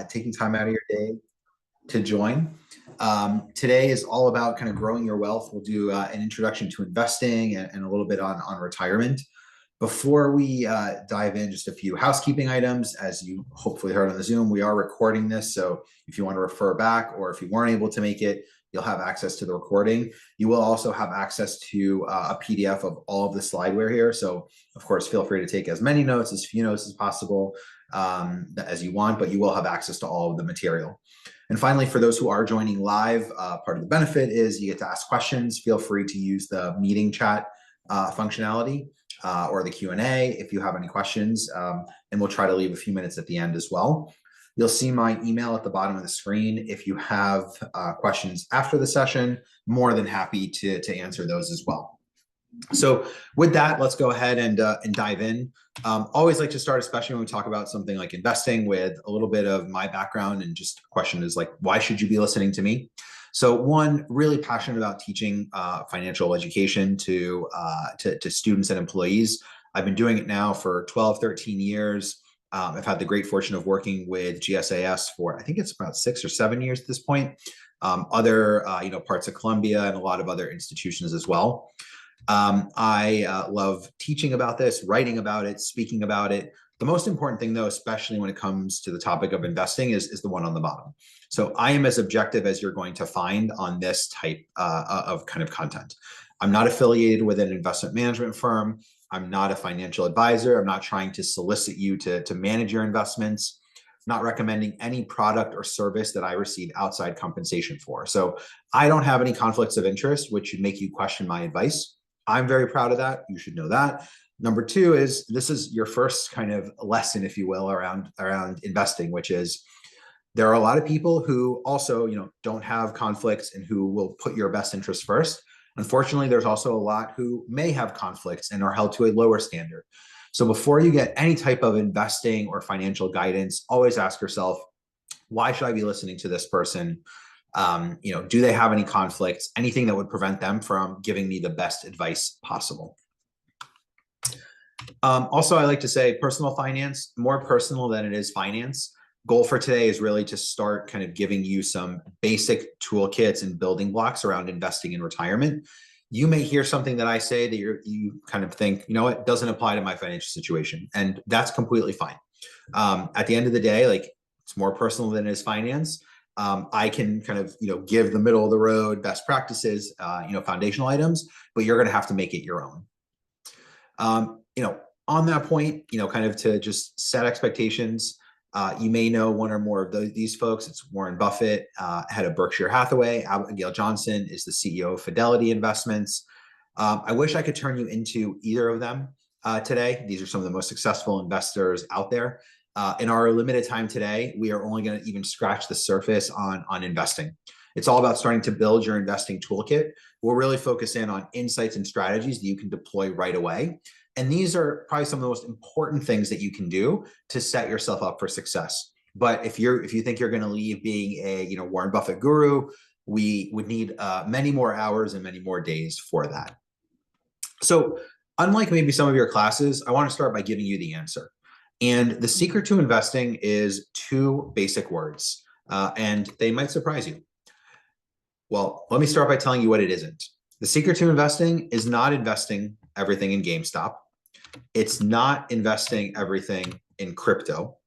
taking time out of your day to join. Today is all about kind of growing your wealth. We'll do an introduction to investing and a little bit on retirement. Before we dive in, just a few housekeeping items. As you hopefully heard on the Zoom, we are recording this. So if you want to refer back or if you weren't able to make it, you'll have access to the recording. You will also have access to a PDF of all of the slideware here. So of course, feel free to take as many notes, as few notes as possible as you want, but you will have access to all of the material. And finally, for those who are joining live, part of the benefit is you get to ask questions. Feel free to use the meeting chat functionality or the Q&A if you have any questions, and we'll try to leave a few minutes at the end as well. You'll see my email at the bottom of the screen. If you have questions after the session, more than happy to answer those as well. So with that, let's go ahead and dive in. Always like to start, especially when we talk about something like investing, with a little bit of my background, and just a question is like, why should you be listening to me? So one, really passionate about teaching financial education to students and employees. I've been doing it now for 12, 13 years. I've had the great fortune of working with GSAS for, I think it's about 6 or 7 years at this point. Other parts of Columbia and a lot of other institutions as well. I love teaching about this, writing about it, speaking about it. The most important thing, though, especially when it comes to the topic of investing, is the one on the bottom. So I am as objective as you're going to find on this type of kind of content. I'm not affiliated with an investment management firm. I'm not a financial advisor. I'm not trying to solicit you to manage your investments. I'm not recommending any product or service that I receive outside compensation for. So I don't have any conflicts of interest, which should make you question my advice. I'm very proud of that. You should know that. Number two is, this is your first kind of lesson, if you will, around investing, which is there are a lot of people who also, don't have conflicts and who will put your best interest first. Unfortunately, there's also a lot who may have conflicts and are held to a lower standard. So before you get any type of investing or financial guidance, always ask yourself, why should I be listening to this person? Do they have any conflicts, anything that would prevent them from giving me the best advice possible? Also, I like to say personal finance, more personal than it is finance. Goal for today is really to start kind of giving you some basic toolkits and building blocks around investing in retirement. You may hear something that I say that you kind of think, it doesn't apply to my financial situation. And that's completely fine. At the end of the day, like, it's more personal than it is finance. I can kind of, give the middle of the road best practices, foundational items, but you're going to have to make it your own. On that point, kind of to just set expectations, you may know one or more of these folks. It's Warren Buffett, head of Berkshire Hathaway. Abigail Johnson is the CEO of Fidelity Investments. I wish I could turn you into either of them today. These are some of the most successful investors out there. In our limited time today, we are only going to even scratch the surface on investing. It's all about starting to build your investing toolkit. We'll really focus in on insights and strategies that you can deploy right away. And these are probably some of the most important things that you can do to set yourself up for success. But if you think you're going to leave being a Warren Buffett guru, we would need many more hours and many more days for that. So unlike maybe some of your classes, I want to start by giving you the answer. And the secret to investing is 2 basic words, and they might surprise you. Well, let me start by telling you what it isn't. The secret to investing is not investing everything in GameStop. It's not investing everything in crypto.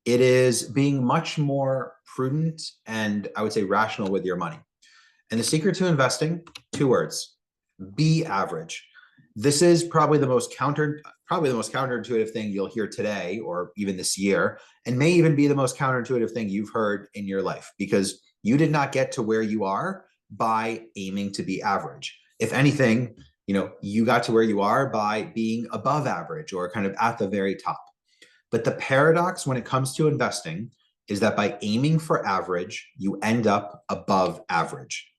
It is being much more prudent and, I would say, rational with your money. And the secret to investing, 2 words: be average. This is probably the most counterintuitive thing you'll hear today, or even this year, and may even be the most counterintuitive thing you've heard in your life, because you did not get to where you are by aiming to be average. If anything, you got to where you are by being above average, or kind of at the very top. But the paradox when it comes to investing is that by aiming for average, you end up above average.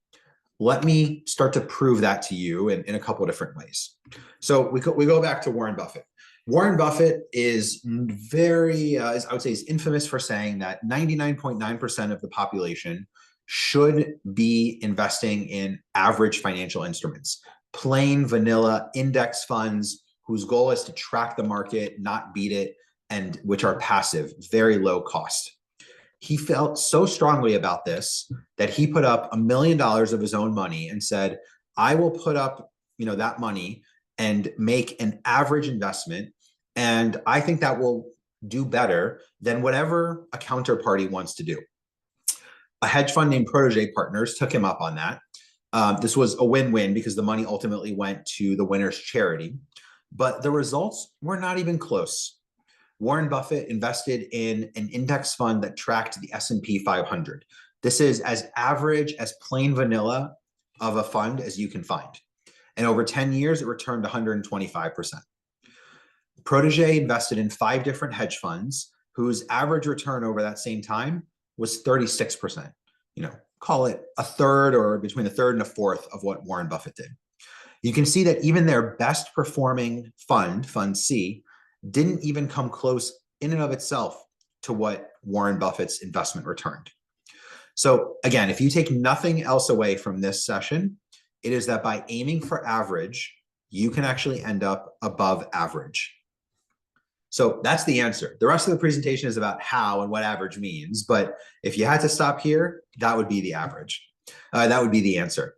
Let me start to prove that to you in a couple of different ways. So we go back to Warren Buffett. Warren Buffett is I would say, is infamous for saying that 99.9% of the population should be investing in average financial instruments, plain vanilla index funds whose goal is to track the market, not beat it, and which are passive, very low cost. He felt so strongly about this that he put up $1 million of his own money and said, I will put up, that money and make an average investment. And I think that will do better than whatever a counterparty wants to do. A hedge fund named Protege Partners took him up on that. This was a win-win because the money ultimately went to the winner's charity, but the results were not even close. Warren Buffett invested in an index fund that tracked the S&P 500. This is as average as plain vanilla of a fund as you can find. And over 10 years, it returned 125%. Protege invested in 5 different hedge funds whose average return over that same time was 36%. Call it a third or between a third and a fourth of what Warren Buffett did. You can see that even their best performing fund, Fund C, didn't even come close in and of itself to what Warren Buffett's investment returned. So again, if you take nothing else away from this session, it is that by aiming for average, you can actually end up above average. So that's the answer. The rest of the presentation is about how and what average means. But if you had to stop here, that would be the average. That would be the answer.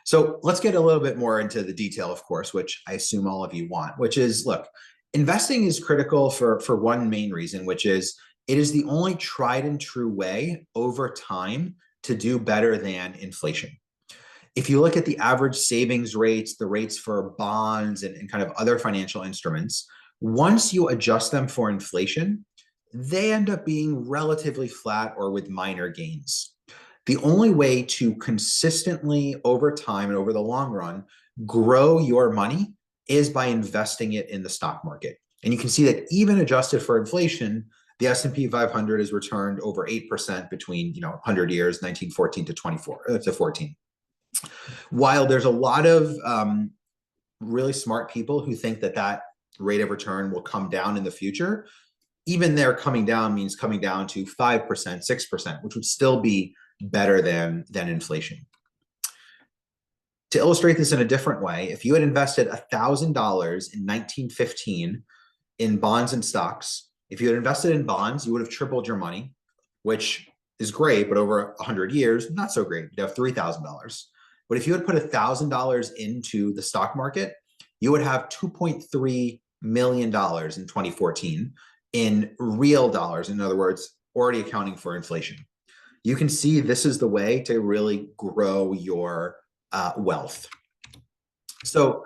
So let's get a little bit more into the detail, of course, which I assume all of you want, which is, look, investing is critical for one main reason, which is it is the only tried and true way over time to do better than inflation. If you look at the average savings rates, the rates for bonds and kind of other financial instruments, once you adjust them for inflation, they end up being relatively flat or with minor gains. The only way to consistently over time and over the long run grow your money is by investing it in the stock market. And you can see that even adjusted for inflation, the S&P 500 has returned over 8% between 100 years, 1914 to 14. While there's a lot of really smart people who think that rate of return will come down in the future, even their coming down means coming down to 5%, 6%, which would still be better than inflation. To illustrate this in a different way, if you had invested $1,000 in 1915 in bonds and stocks, if you had invested in bonds, you would have tripled your money, which is great, but over 100 years, not so great. You'd have $3,000. But if you had put $1,000 into the stock market, you would have $2.3 million in 2014 in real dollars. In other words, already accounting for inflation. You can see this is the way to really grow your wealth. So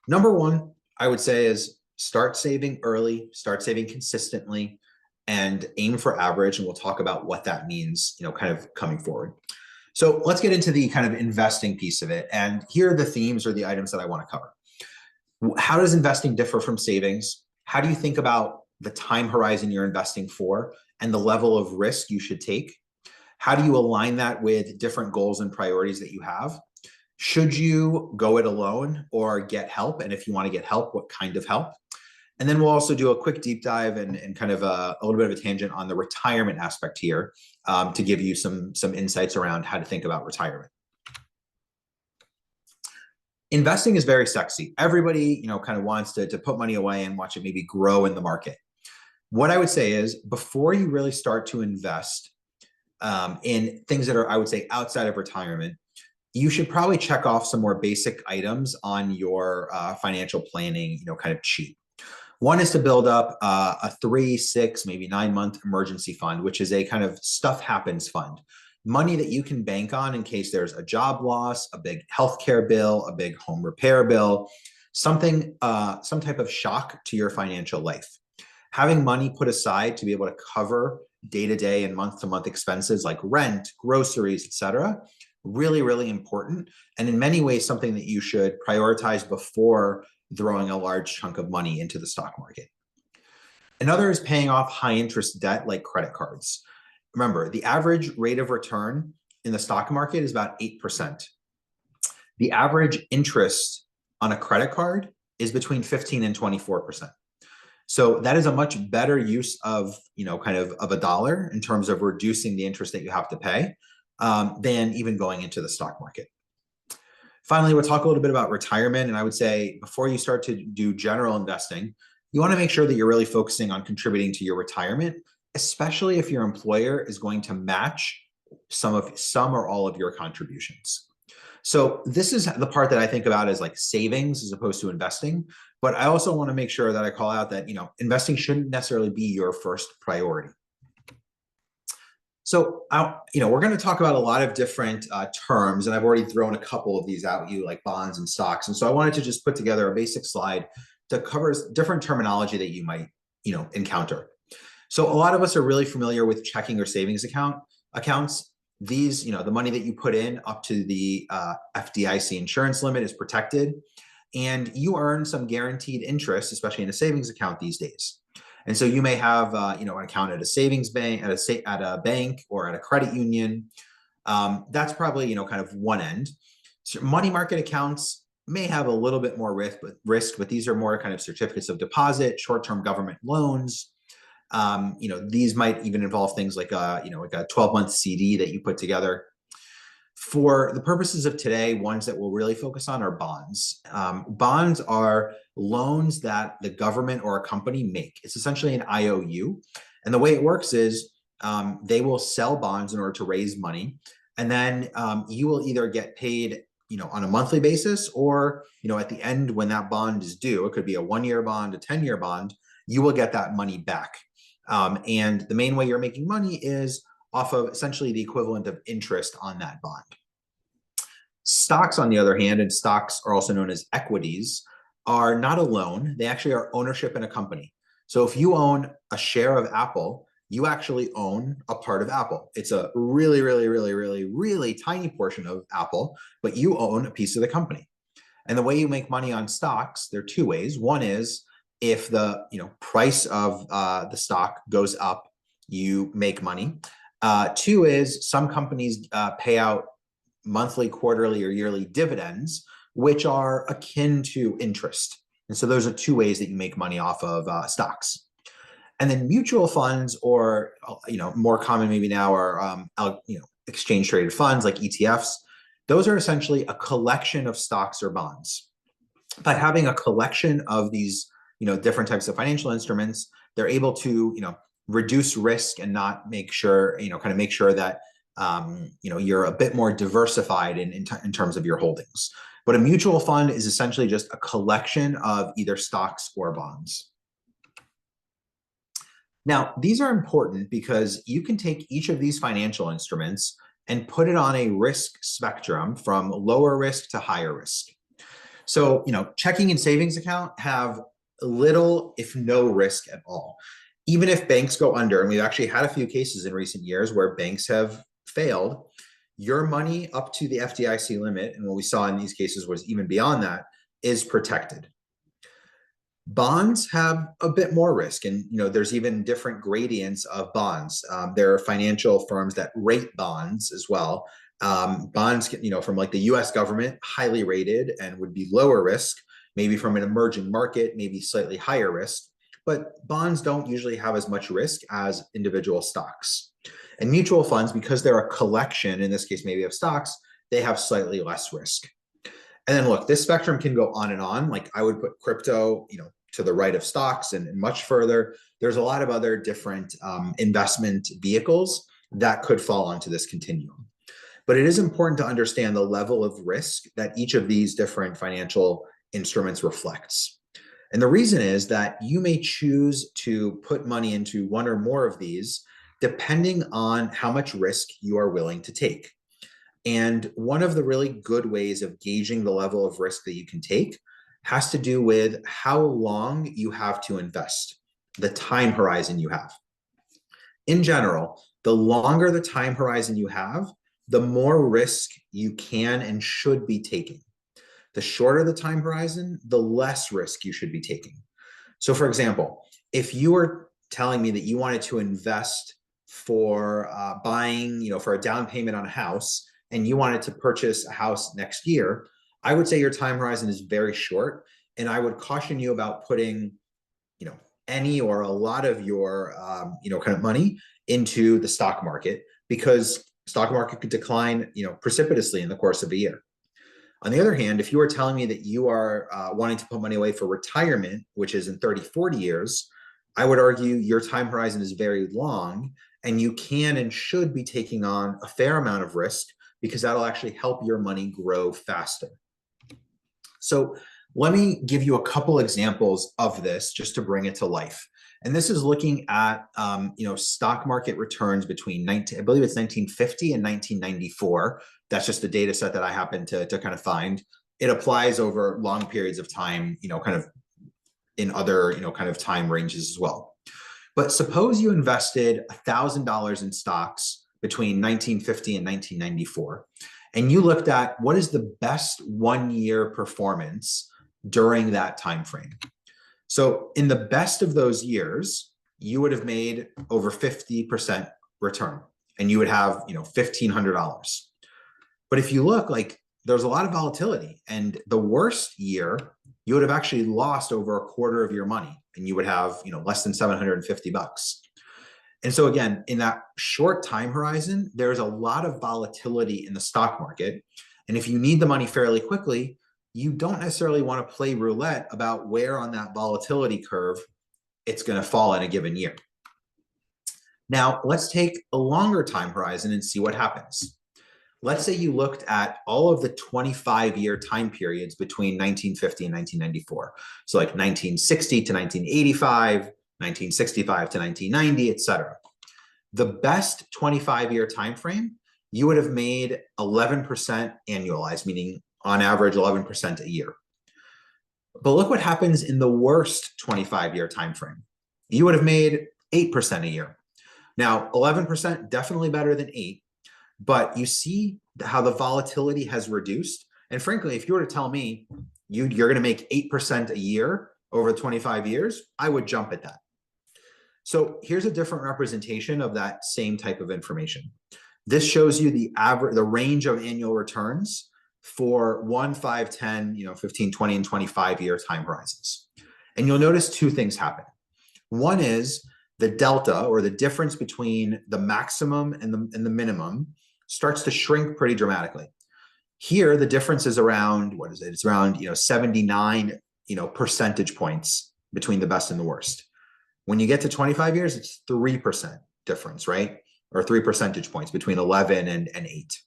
number one, I would say, is start saving early, start saving consistently, and aim for average. And we'll talk about what that means, kind of coming forward. So let's get into the kind of investing piece of it. And here are the themes or the items that I want to cover. How does investing differ from savings? How do you think about the time horizon you're investing for and the level of risk you should take? How do you align that with different goals and priorities that you have? Should you go it alone or get help? And if you want to get help, what kind of help? And then we'll also do a quick deep dive and kind of a little bit of a tangent on the retirement aspect here to give you some insights around how to think about retirement. Investing is very sexy. Everybody, kind of wants to put money away and watch it maybe grow in the market. What I would say is, before you really start to invest in things that are, I would say, outside of retirement, you should probably check off some more basic items on your financial planning, kind of cheat. One is to build up a 3, 6, maybe 9-month emergency fund, which is a kind of stuff happens fund. Money that you can bank on in case there's a job loss, a big healthcare bill, a big home repair bill, some type of shock to your financial life. Having money put aside to be able to cover day-to-day and month-to-month expenses like rent, groceries, etc., really, really important. And in many ways, something that you should prioritize before throwing a large chunk of money into the stock market. Another is paying off high interest debt like credit cards. Remember, the average rate of return in the stock market is about 8%. The average interest on a credit card is between 15 and 24%. So that is a much better use of, kind of a dollar in terms of reducing the interest that you have to pay than even going into the stock market. Finally, we'll talk a little bit about retirement. And I would say, before you start to do general investing, you want to make sure that you're really focusing on contributing to your retirement especially if your employer is going to match some or all of your contributions. So this is the part that I think about as like savings as opposed to investing. But I also want to make sure that I call out that, investing shouldn't necessarily be your first priority. So, we're going to talk about a lot of different terms, and I've already thrown a couple of these out you, like bonds and stocks. And so I wanted to just put together a basic slide that covers different terminology that you might, encounter. So a lot of us are really familiar with checking or savings accounts. These, the money that you put in up to the FDIC insurance limit is protected, and you earn some guaranteed interest, especially in a savings account these days. And so you may have, an account at a savings bank, at a bank, or at a credit union. That's probably, kind of one end. So money market accounts may have a little bit more risk, but these are more kind of certificates of deposit, short-term government loans. These might even involve things like a 12-month CD that you put together. For the purposes of today, ones that we'll really focus on are bonds. Bonds are loans that the government or a company make. It's essentially an IOU. And the way it works is they will sell bonds in order to raise money. And then you will either get paid, on a monthly basis, or, at the end when that bond is due, it could be a 1-year bond, a 10-year bond, you will get that money back. And the main way you're making money is off of essentially the equivalent of interest on that bond. Stocks, on the other hand, and stocks are also known as equities, are not a loan. They actually are ownership in a company. So if you own a share of Apple, you actually own a part of Apple. It's a really, really, really, really, really tiny portion of Apple, but you own a piece of the company. And the way you make money on stocks, there are two ways. One is if the price of the stock goes up, you make money. Two is some companies pay out monthly, quarterly, or yearly dividends, which are akin to interest. And so those are two ways that you make money off of stocks. And then mutual funds, or more common maybe now, are exchange traded funds like ETFs. Those are essentially a collection of stocks or bonds. By having a collection of these different types of financial instruments, they're able to reduce risk and not make sure make sure that you're a bit more diversified in terms of your holdings. But a mutual fund is essentially just a collection of either stocks or bonds. Now, these are important because you can take each of these financial instruments and put it on a risk spectrum from lower risk to higher risk. So, checking and savings account have little, if no risk at all. Even if banks go under, and we've actually had a few cases in recent years where banks have failed, your money up to the FDIC limit, and what we saw in these cases was even beyond that, is protected. Bonds have a bit more risk, and there's even different gradients of bonds. There are financial firms that rate bonds as well. Bonds, from like the U.S. government, highly rated and would be lower risk. Maybe from an emerging market, maybe slightly higher risk. But bonds don't usually have as much risk as individual stocks. And mutual funds, because they're a collection, in this case maybe of stocks, they have slightly less risk. And then look, this spectrum can go on and on. Like I would put crypto, to the right of stocks and much further. There's a lot of other different investment vehicles that could fall onto this continuum. But it is important to understand the level of risk that each of these different financial instruments reflects. And the reason is that you may choose to put money into one or more of these depending on how much risk you are willing to take. And one of the really good ways of gauging the level of risk that you can take has to do with how long you have to invest, the time horizon you have. In general, the longer the time horizon you have, the more risk you can and should be taking. The shorter the time horizon, the less risk you should be taking. So for example, if you were telling me that you wanted to invest for buying, for a down payment on a house, and you wanted to purchase a house next year, I would say your time horizon is very short. And I would caution you about putting, any or a lot of your, kind of money into the stock market, because stock market could decline, precipitously in the course of a year. On the other hand, if you are telling me that you are wanting to put money away for retirement, which is in 30, 40 years, I would argue your time horizon is very long, and you can and should be taking on a fair amount of risk because that'll actually help your money grow faster. So let me give you a couple examples of this just to bring it to life. And this is looking at stock market returns between I believe it's 1950 and 1994. That's just the data set that I happen to kind of find. It applies over long periods of time, kind of in other, kind of time ranges as well. But suppose you invested $1,000 in stocks between 1950 and 1994, and you looked at what is the best 1 year performance during that time frame. So in the best of those years, you would have made over 50% return, and you would have, $1,500. But if you look, like, there's a lot of volatility, and the worst year, you would have actually lost over a quarter of your money, and you would have, less than $750. And so again, in that short time horizon, there's a lot of volatility in the stock market. And if you need the money fairly quickly, you don't necessarily want to play roulette about where on that volatility curve it's going to fall in a given year. Now, let's take a longer time horizon and see what happens. Let's say you looked at all of the 25-year time periods between 1950 and 1994. So like 1960 to 1985, 1965 to 1990, et cetera. The best 25-year time frame, you would have made 11% annualized, meaning on average 11% a year. But look what happens in the worst 25-year time frame. You would have made 8% a year. Now, 11% definitely better than 8, but you see how the volatility has reduced. And frankly, if you were to tell me you're going to make 8% a year over 25 years, I would jump at that. So here's a different representation of that same type of information. This shows you the range of annual returns for 1, 5, 10, 15, 20, and 25-year time horizons. And you'll notice two things happen. One is the delta, or the difference between the maximum and the minimum, starts to shrink pretty dramatically. Here, the difference is around, what is it? It's around 79 percentage points between the best and the worst. When you get to 25 years, it's 3% difference, right? Or 3 percentage points between 11 and 8.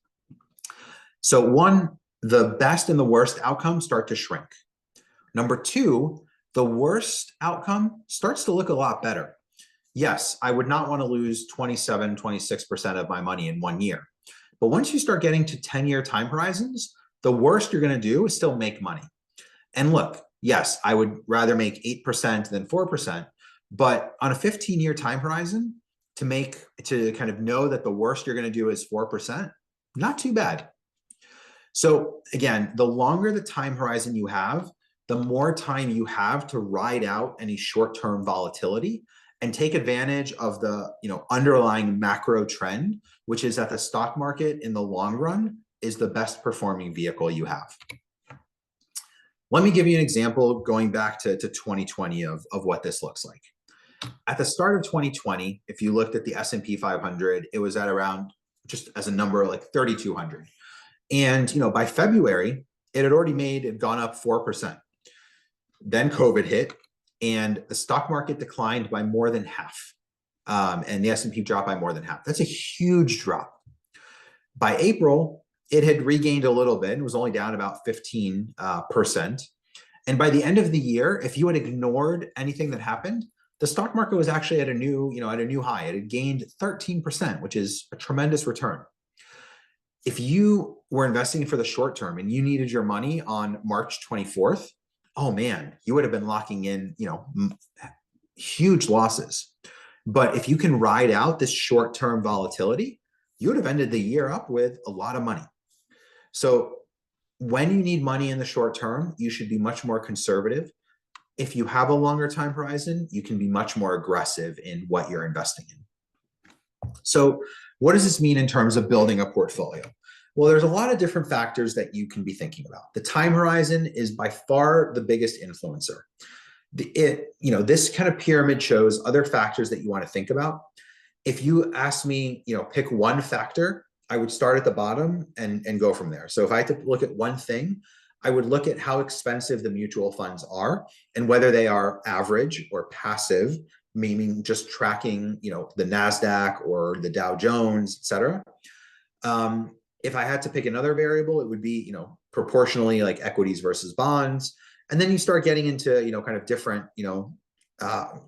So one, the best and the worst outcomes start to shrink. Number two, the worst outcome starts to look a lot better. Yes, I would not want to lose 27, 26% of my money in 1 year. But once you start getting to 10-year time horizons, the worst you're going to do is still make money. And look, yes, I would rather make 8% than 4%, but on a 15-year time horizon, to kind of know that the worst you're going to do is 4%, not too bad. So again, the longer the time horizon you have, the more time you have to ride out any short-term volatility and take advantage of the underlying macro trend, which is that the stock market in the long run is the best performing vehicle you have. Let me give you an example going back to 2020 of what this looks like. At the start of 2020, if you looked at the S&P 500, it was at around, just as a number, like 3,200. And by February, it had gone up 4%. Then COVID hit, and the stock market declined by more than half. And the S&P dropped by more than half. That's a huge drop. By April, it had regained a little bit. It was only down about 15%. And by the end of the year, if you had ignored anything that happened, the stock market was actually at a new high. It had gained 13%, which is a tremendous return. If you were investing for the short term and you needed your money on March 24th, oh man, you would have been locking in, huge losses. But if you can ride out this short-term volatility, you would have ended the year up with a lot of money. So when you need money in the short term, you should be much more conservative. If you have a longer time horizon, you can be much more aggressive in what you're investing in. So what does this mean in terms of building a portfolio? Well, there's a lot of different factors that you can be thinking about. The time horizon is by far the biggest influencer. This kind of pyramid shows other factors that you want to think about. If you ask me, pick one factor, I would start at the bottom and go from there. So if I had to look at one thing, I would look at how expensive the mutual funds are and whether they are average or passive meaning just tracking, the NASDAQ or the Dow Jones, et cetera. If I had to pick another variable, it would be, proportionally like equities versus bonds. And then you start getting into, kind of different,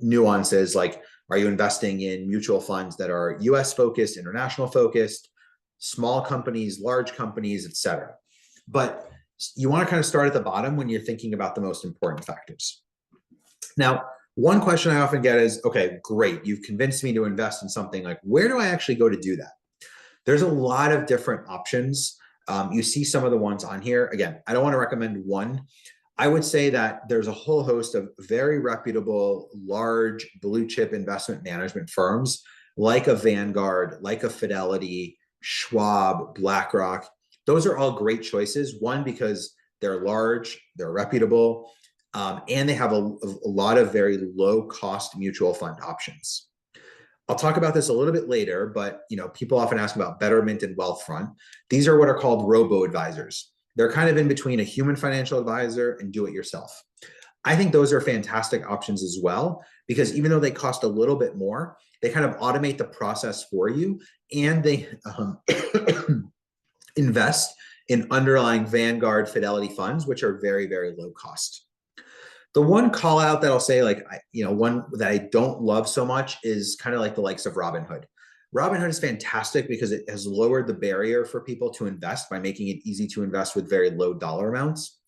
nuances, like, are you investing in mutual funds that are US focused, international focused, small companies, large companies, et cetera. But you want to kind of start at the bottom when you're thinking about the most important factors. Now, one question I often get is, okay, great, you've convinced me to invest in something. Like, where do I actually go to do that? There's a lot of different options. You see some of the ones on here. Again, I don't want to recommend one. I would say that there's a whole host of very reputable, large blue chip investment management firms like a Vanguard, like a Fidelity, Schwab, BlackRock. Those are all great choices. One, because they're large, they're reputable, and they have a lot of very low cost mutual fund options. I'll talk about this a little bit later, but people often ask about Betterment and Wealthfront. These are what are called robo-advisors. They're kind of in between a human financial advisor and do-it-yourself. I think those are fantastic options as well, because even though they cost a little bit more, they kind of automate the process for you, and they invest in underlying Vanguard Fidelity funds, which are very, very low cost. The one call out that I'll say, like, one that I don't love so much is kind of like the likes of Robinhood. Robinhood is fantastic because it has lowered the barrier for people to invest by making it easy to invest with very low dollar amounts.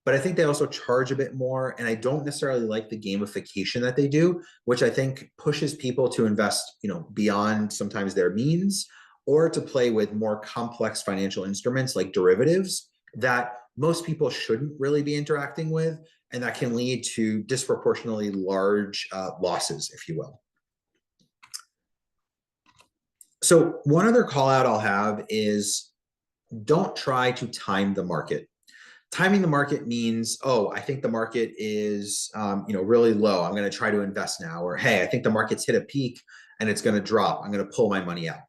But I think they also charge a bit more, and I don't necessarily like the gamification that they do, which I think pushes people to invest, beyond sometimes their means, or to play with more complex financial instruments like derivatives that most people shouldn't really be interacting with, and that can lead to disproportionately large losses, if you will. So one other call out I'll have is, don't try to time the market. Timing the market means, oh, I think the market is really low, I'm going to try to invest now. Or, hey, I think the market's hit a peak and it's going to drop, I'm going to pull my money out.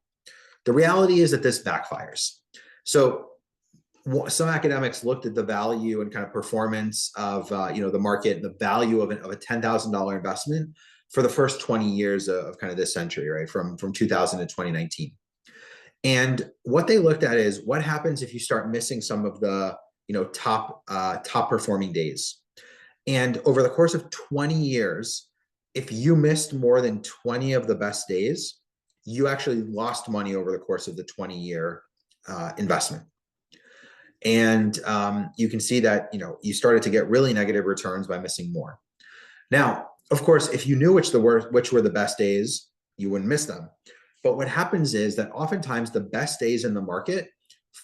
The reality is that this backfires. So some academics looked at the value and kind of performance of the market and the value of a $10,000 investment for the first 20 years of kind of this century, right? From 2000 to 2019. And what they looked at is what happens if you start missing some of the top performing days. And over the course of 20 years, if you missed more than 20 of the best days, you actually lost money over the course of the 20-year investment. And you can see that you started to get really negative returns by missing more. Now, of course, if you knew which were the best days, you wouldn't miss them. But what happens is that oftentimes the best days in the market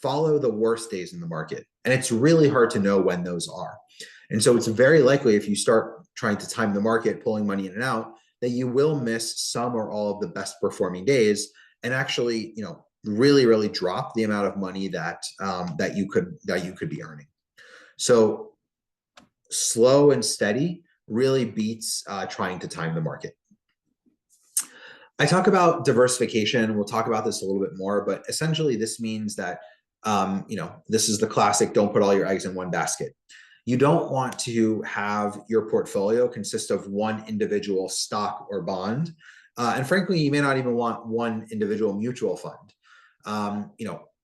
follow the worst days in the market, and it's really hard to know when those are. And so it's very likely, if you start trying to time the market, pulling money in and out, that you will miss some or all of the best performing days, and actually really, really drop the amount of money that you could be earning. So slow and steady really beats trying to time the market. I talk about diversification. We'll talk about this a little bit more, but essentially this means that this is the classic, don't put all your eggs in one basket. You don't want to have your portfolio consist of one individual stock or bond. And frankly, you may not even want one individual mutual fund.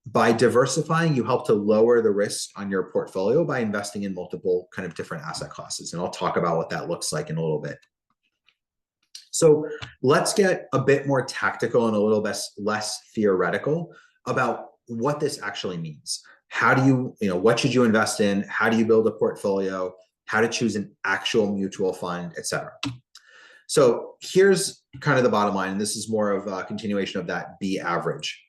By diversifying, you help to lower the risk on your portfolio by investing in multiple kind of different asset classes. And I'll talk about what that looks like in a little bit. So let's get a bit more tactical and a little bit less theoretical about what this actually means. How do you, what should you invest in? How do you build a portfolio? How to choose an actual mutual fund, et cetera. So here's kind of the bottom line. And this is more of a continuation of that B average.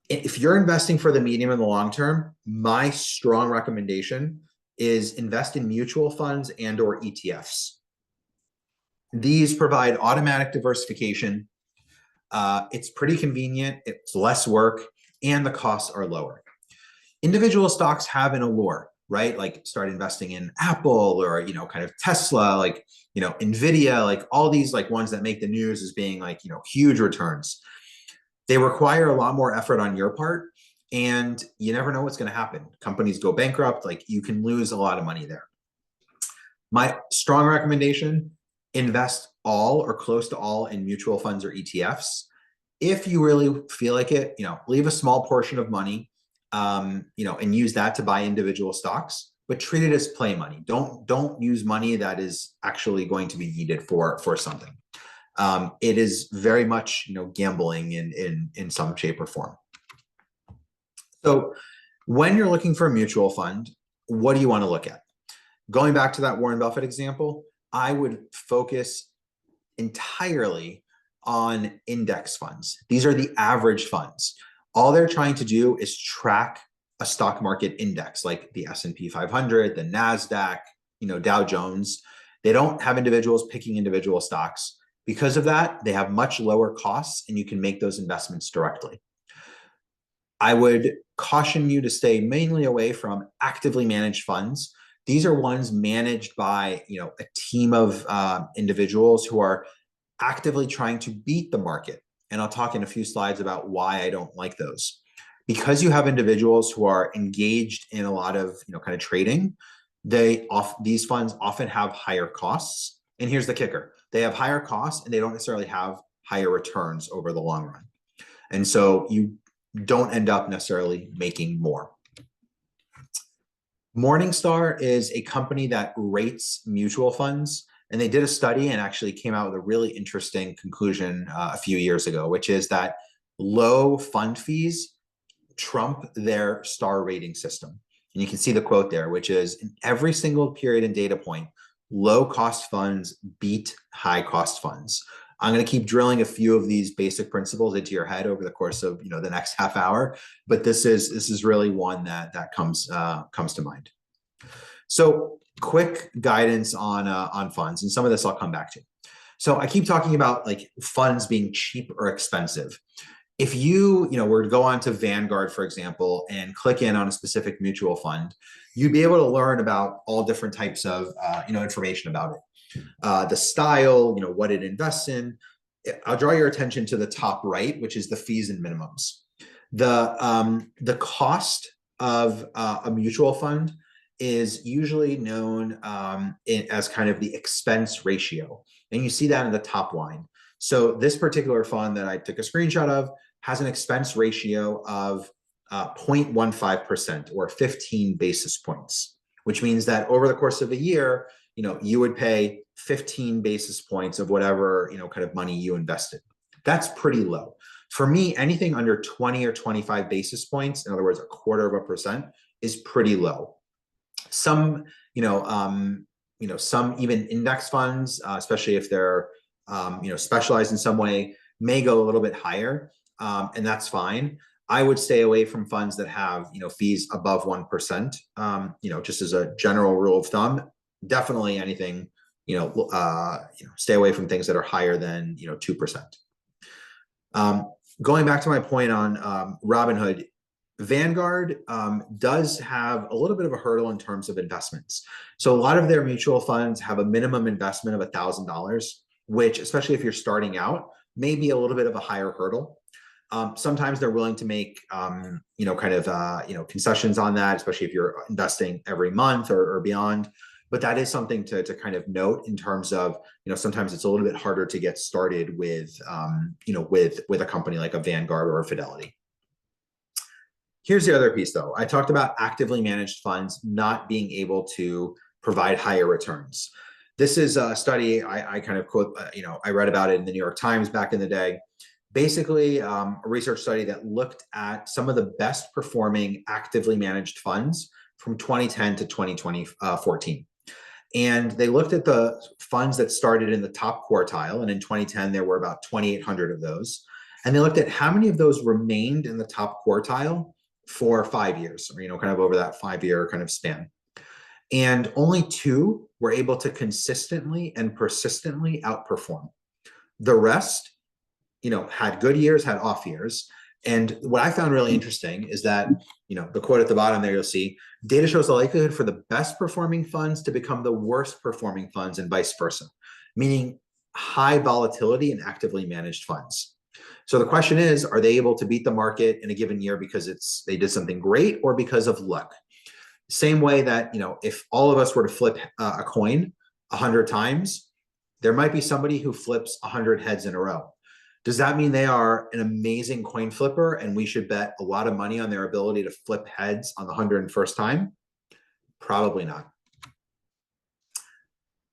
If you're investing for the medium and the long term, my strong recommendation is invest in mutual funds and or ETFs. These provide automatic diversification. It's pretty convenient, it's less work, and the costs are lower. Individual stocks have an allure, right? Like start investing in Apple or, kind of Tesla, like, NVIDIA, like all these like ones that make the news as being like, huge returns. They require a lot more effort on your part, and you never know what's going to happen. Companies go bankrupt, like you can lose a lot of money there. My strong recommendation, invest all or close to all in mutual funds or ETFs. If you really feel like it, leave a small portion of money, and use that to buy individual stocks, but treat it as play money. Don't use money that is actually going to be needed for something. It is very much, gambling in some shape or form. So when you're looking for a mutual fund, what do you want to look at? Going back to that Warren Buffett example, I would focus entirely on index funds. These are the average funds. All they're trying to do is track a stock market index like the S&P 500, the NASDAQ, Dow Jones. They don't have individuals picking individual stocks. Because of that, they have much lower costs and you can make those investments directly. I would caution you to stay mainly away from actively managed funds. These are ones managed by a team of individuals who are actively trying to beat the market. And I'll talk in a few slides about why I don't like those. Because you have individuals who are engaged in a lot of kind of trading, these funds often have higher costs. And here's the kicker: they have higher costs and they don't necessarily have higher returns over the long run. And so you don't end up necessarily making more. Morningstar is a company that rates mutual funds, and they did a study and actually came out with a really interesting conclusion a few years ago, which is that low fund fees trump their star rating system. And you can see the quote there, which is, in every single period and data point, low cost funds beat high cost funds. I'm going to keep drilling a few of these basic principles into your head over the course of the next half hour, but this is really one that comes to mind. So quick guidance on funds, and some of this I'll come back to. So I keep talking about like funds being cheap or expensive. If you were to go on to Vanguard, for example, and click in on a specific mutual fund, you'd be able to learn about all different types of information about it. The style, what it invests in. I'll draw your attention to the top right, which is the fees and minimums. The cost of a mutual fund is usually known as kind of the expense ratio. And you see that in the top line. So this particular fund that I took a screenshot of has an expense ratio of 0.15% or 15 basis points, which means that over the course of a year, you would pay 15 basis points of whatever, kind of money you invested. That's pretty low. For me, anything under 20 or 25 basis points, in other words, 0.25%, is pretty low. Some, some even index funds, especially if they're, specialized in some way, may go a little bit higher, and that's fine. I would stay away from funds that have, fees above 1%, just as a general rule of thumb. Definitely anything, stay away from things that are higher than, 2%. Going back to my point on Robinhood, Vanguard does have a little bit of a hurdle in terms of investments. So a lot of their mutual funds have a minimum investment of $1,000, which, especially if you're starting out, may be a little bit of a higher hurdle. Sometimes they're willing to make, concessions on that, especially if you're investing every month or beyond. But that is something to kind of note in terms of, sometimes it's a little bit harder to get started with, with a company like a Vanguard or a Fidelity. Here's the other piece, though. I talked about actively managed funds not being able to provide higher returns. This is a study I kind of quote, I read about it in the New York Times back in the day. Basically, a research study that looked at some of the best performing actively managed funds from 2010 to 2014. And they looked at the funds that started in the top quartile. And in 2010, there were about 2,800 of those. And they looked at how many of those remained in the top quartile for 5 years, or, kind of over that 5-year kind of span. And only 2 were able to consistently and persistently outperform. The rest, had good years, had off years. And what I found really interesting is that, the quote at the bottom there, you'll see, data shows the likelihood for the best performing funds to become the worst performing funds and vice versa, meaning high volatility in actively managed funds. So the question is, are they able to beat the market in a given year because they did something great or because of luck? Same way that, if all of us were to flip a coin 100 times, There might be somebody who flips 100 heads in a row. Does that mean they are an amazing coin flipper and we should bet a lot of money on their ability to flip heads on the 101st time? Probably not.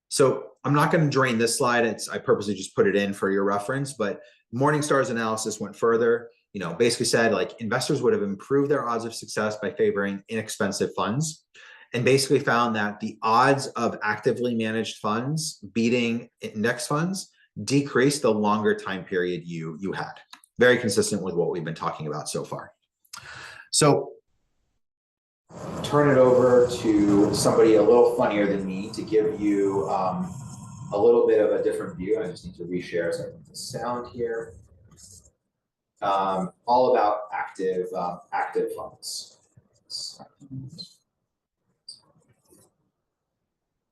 So I'm not going to drain this slide. I purposely just put it in for your reference, but Morningstar's analysis went further, basically said like investors would have improved their odds of success by favoring inexpensive funds, and basically found that the odds of actively managed funds beating index funds decreased the longer time period you had. Very consistent with what we've been talking about so far. So turn it over to somebody a little funnier than me to give you a little bit of a different view. I just need to reshare so I can get the sound here. All about active funds.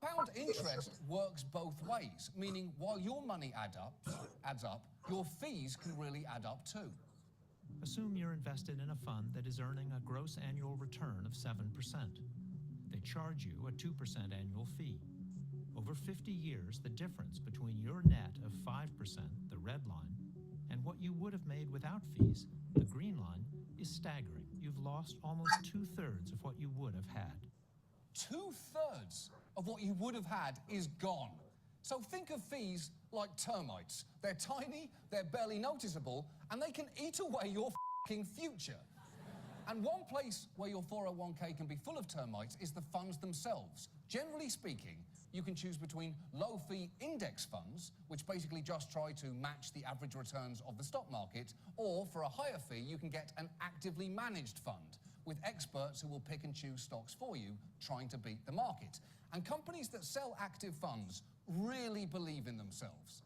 Compound interest works both ways, meaning while your money adds up, your fees can really add up too. Assume you're invested in a fund that is earning a gross annual return of 7%. They charge you a 2% annual fee. Over 50 years, the difference between your net of 5%, the red line, and what you would have made without fees, the green line, is staggering. You've lost almost 2/3 of what you would have had. 2/3 of what you would have had is gone. So think of fees like termites. They're tiny, they're barely noticeable, and they can eat away your f***ing future. And one place where your 401k can be full of termites is the funds themselves. Generally speaking, you can choose between low-fee index funds, which basically just try to match the average returns of the stock market, or for a higher fee, you can get an actively managed fund with experts who will pick and choose stocks for you, trying to beat the market. And companies that sell active funds really believe in themselves.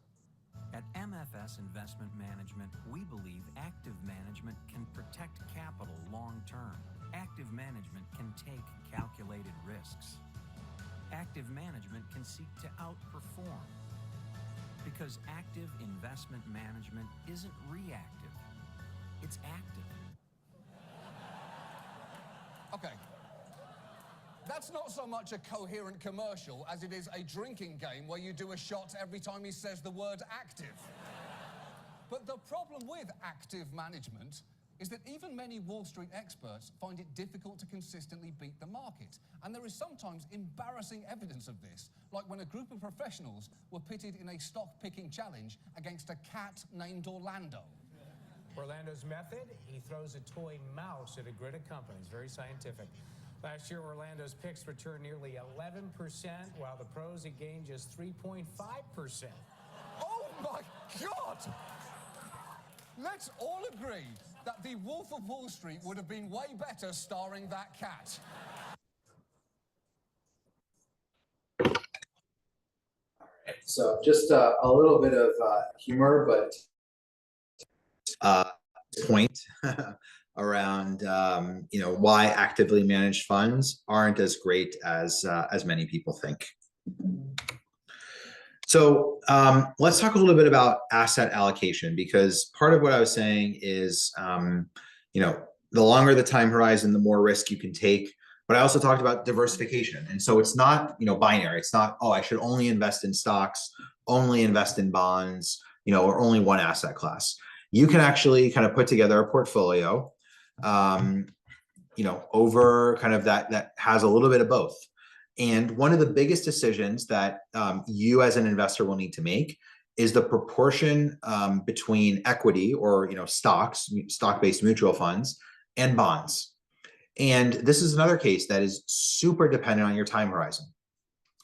At MFS Investment Management, we believe active management can protect capital long-term. Active management can take calculated risks. Active management can seek to outperform. Because active investment management isn't reactive, it's active. Okay. That's not so much a coherent commercial as it is a drinking game where you do a shot every time he says the word active. But the problem with active management is that even many Wall Street experts find it difficult to consistently beat the market. And there is sometimes embarrassing evidence of this, like when a group of professionals were pitted in a stock-picking challenge against a cat named Orlando. Orlando's method, he throws a toy mouse at a grid of companies, very scientific. Last year, Orlando's picks returned nearly 11%, while the pros had gained just 3.5%. Oh my God! Let's all agree that The Wolf of Wall Street would have been way better starring that cat. So just a little bit of humor, but point around why actively managed funds aren't as great as many people think. So let's talk a little bit about asset allocation, because part of what I was saying is the longer the time horizon, the more risk you can take. But I also talked about diversification, and so it's not binary. It's not, oh, I should only invest in stocks, only invest in bonds, or only one asset class. You can actually kind of put together a portfolio, over kind of that has a little bit of both. And one of the biggest decisions that you as an investor will need to make is the proportion between equity or stock-based mutual funds and bonds. And this is another case that is super dependent on your time horizon.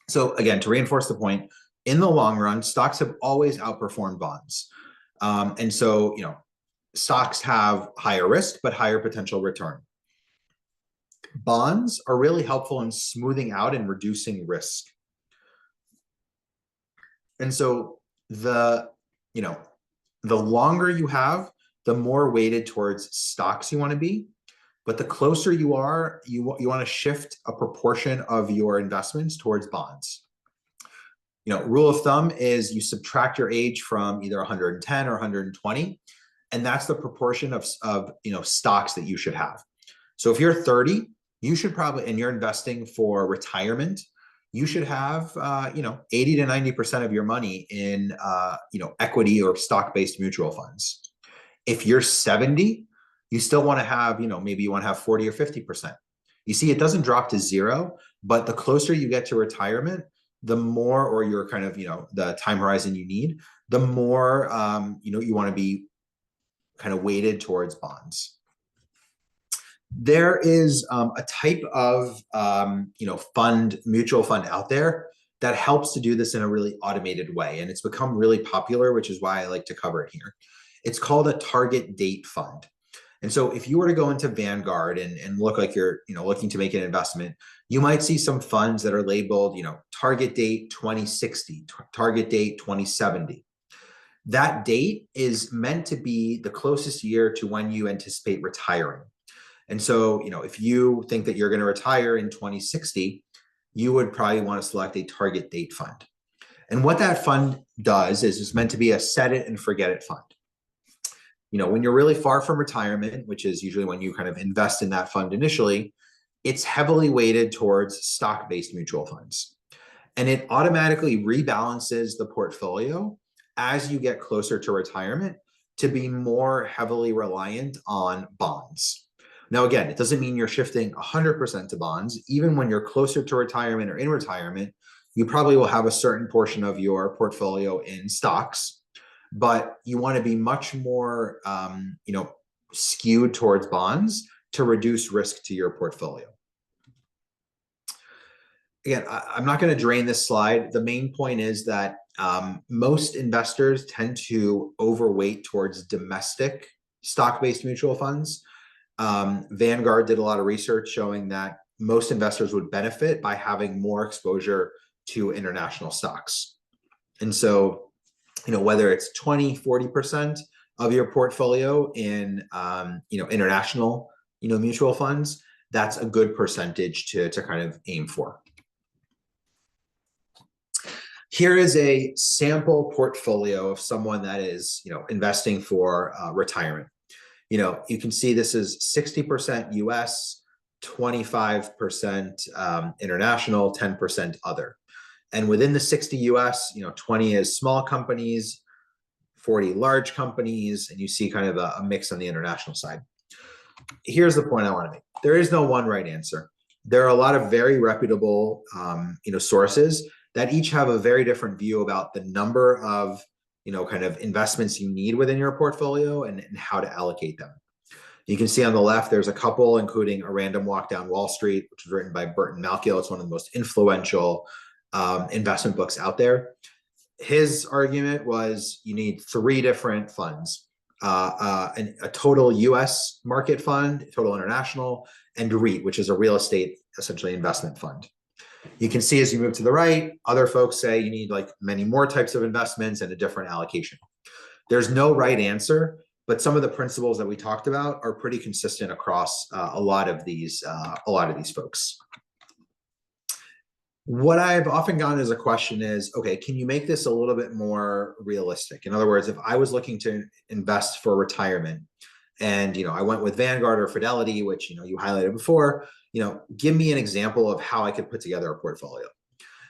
So again, to reinforce the point, in the long run, stocks have always outperformed bonds. And so, stocks have higher risk, but higher potential return. Bonds are really helpful in smoothing out and reducing risk. And so the longer you have, the more weighted towards stocks you want to be. But the closer you are, you want to shift a proportion of your investments towards bonds. Rule of thumb is you subtract your age from either 110 or 120, and that's the proportion of stocks that you should have. So if you're 30, you should probably, and you're investing for retirement, you should have, 80 to 90% of your money in, equity or stock-based mutual funds. If you're 70, you still want to have, maybe you want to have 40 or 50%. You see, it doesn't drop to zero, but the closer you get to retirement, the more, or your kind of, the time horizon you need, the more, you want to be kind of weighted towards bonds. There is a type of, mutual fund out there that helps to do this in a really automated way. And it's become really popular, which is why I like to cover it here. It's called a target date fund. And so if you were to go into Vanguard and look like you're, looking to make an investment, you might see some funds that are labeled, target date 2060, target date 2070. That date is meant to be the closest year to when you anticipate retiring. And so, if you think that you're going to retire in 2060, you would probably want to select a target date fund. And what that fund does is it's meant to be a set it and forget it fund. When you're really far from retirement, which is usually when you kind of invest in that fund initially, it's heavily weighted towards stock-based mutual funds. And it automatically rebalances the portfolio as you get closer to retirement to be more heavily reliant on bonds. Now, again, it doesn't mean you're shifting 100% to bonds. Even when you're closer to retirement or in retirement, you probably will have a certain portion of your portfolio in stocks, but you want to be much more, skewed towards bonds to reduce risk to your portfolio. Again, I'm not going to drain this slide. The main point is that most investors tend to overweight towards domestic stock-based mutual funds. Vanguard did a lot of research showing that most investors would benefit by having more exposure to international stocks. And so, whether it's 20, 40% of your portfolio in, international, mutual funds, that's a good percentage to kind of aim for. Here is a sample portfolio of someone that is, investing for retirement. You can see this is 60% US, 25% international, 10% other. And within the 60 US, 20 is small companies, 40 large companies, and you see kind of a mix on the international side. Here's the point I want to make. There is no one right answer. There are a lot of very reputable, sources that each have a very different view about the number of kind of investments you need within your portfolio and how to allocate them. You can see on the left, there's a couple, including A Random Walk Down Wall Street, which was written by Burton Malkiel. It's one of the most influential investment books out there. His argument was you need 3 different funds, a total US market fund, total international, and REIT, which is a real estate, essentially, investment fund. You can see as you move to the right, other folks say you need like many more types of investments and a different allocation. There's no right answer, but some of the principles that we talked about are pretty consistent across a lot of these folks. What I've often gotten as a question is, okay, can you make this a little bit more realistic? In other words, if I was looking to invest for retirement and, I went with Vanguard or Fidelity, which, you highlighted before, give me an example of how I could put together a portfolio.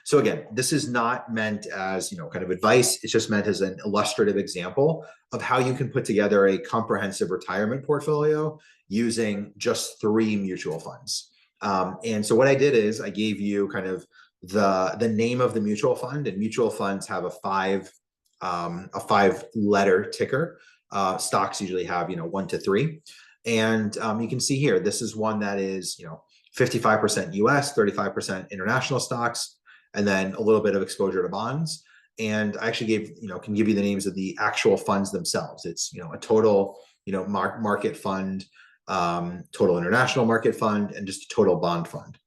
So again, this is not meant as, kind of advice. It's just meant as an illustrative example of how you can put together a comprehensive retirement portfolio using just 3 mutual funds. And so what I did is I gave you kind of the name of the mutual fund, and mutual funds have a 5-letter ticker. Stocks usually have, 1 to 3. And you can see here, this is one that is, 55% US, 35% international stocks, and then a little bit of exposure to bonds. And I actually can give you the names of the actual funds themselves. It's, a total, market fund, total international market fund, and just a total bond fund.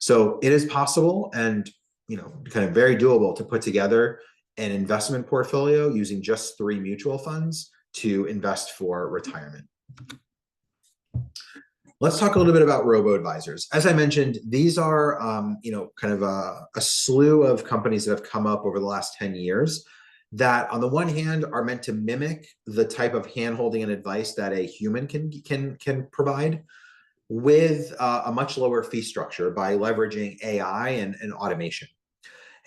So it is possible and, kind of very doable to put together an investment portfolio using just 3 mutual funds to invest for retirement. Let's talk a little bit about robo-advisors. As I mentioned, these are, kind of a slew of companies that have come up over the last 10 years that on the one hand are meant to mimic the type of handholding and advice that a human can provide with a much lower fee structure by leveraging AI and automation.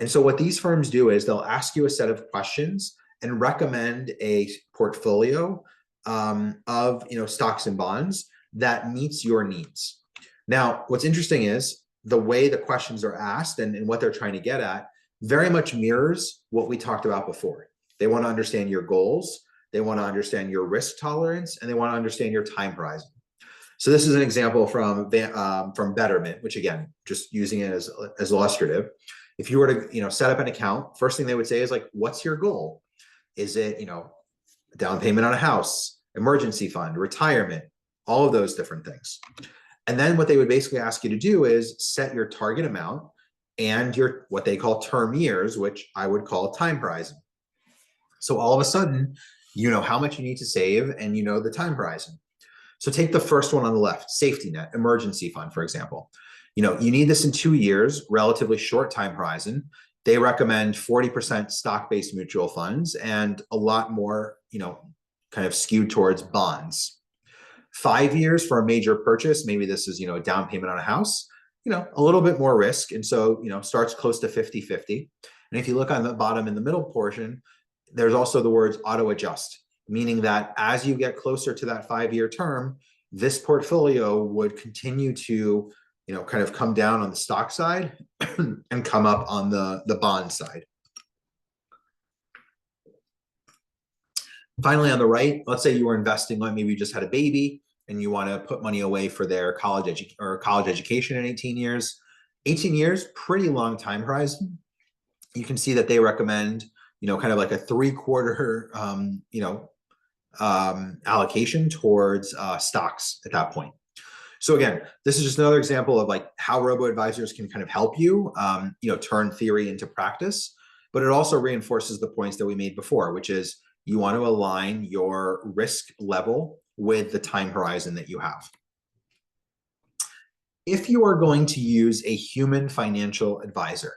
And so what these firms do is they'll ask you a set of questions and recommend a portfolio of stocks and bonds that meets your needs. Now, what's interesting is the way the questions are asked and what they're trying to get at very much mirrors what we talked about before. They want to understand your goals, they want to understand your risk tolerance, and they want to understand your time horizon. So this is an example from Betterment, which again, just using it as illustrative. If you were to set up an account, first thing they would say is like, what's your goal? Is it down payment on a house, emergency fund, retirement, all of those different things. And then what they would basically ask you to do is set your target amount and your what they call term years, which I would call time horizon. So all of a sudden, you know how much you need to save and you know the time horizon. So take the first one on the left, safety net, emergency fund, for example. You need this in 2 years, relatively short time horizon. They recommend 40% stock-based mutual funds and a lot more, kind of skewed towards bonds. 5 years for a major purchase, maybe this is, a down payment on a house, a little bit more risk. And so, starts close to 50-50. And if you look on the bottom in the middle portion, there's also the words auto adjust, meaning that as you get closer to that 5-year term, this portfolio would continue to, kind of come down on the stock side and come up on the bond side. Finally, on the right, let's say you were investing, like maybe you just had a baby and you want to put money away for their college education in 18 years. 18 years, pretty long time horizon. You can see that they recommend, kind of like a 3/4, allocation towards stocks at that point. So again, this is just another example of like how robo-advisors can kind of help you, turn theory into practice, but it also reinforces the points that we made before, which is you want to align your risk level with the time horizon that you have. If you are going to use a human financial advisor,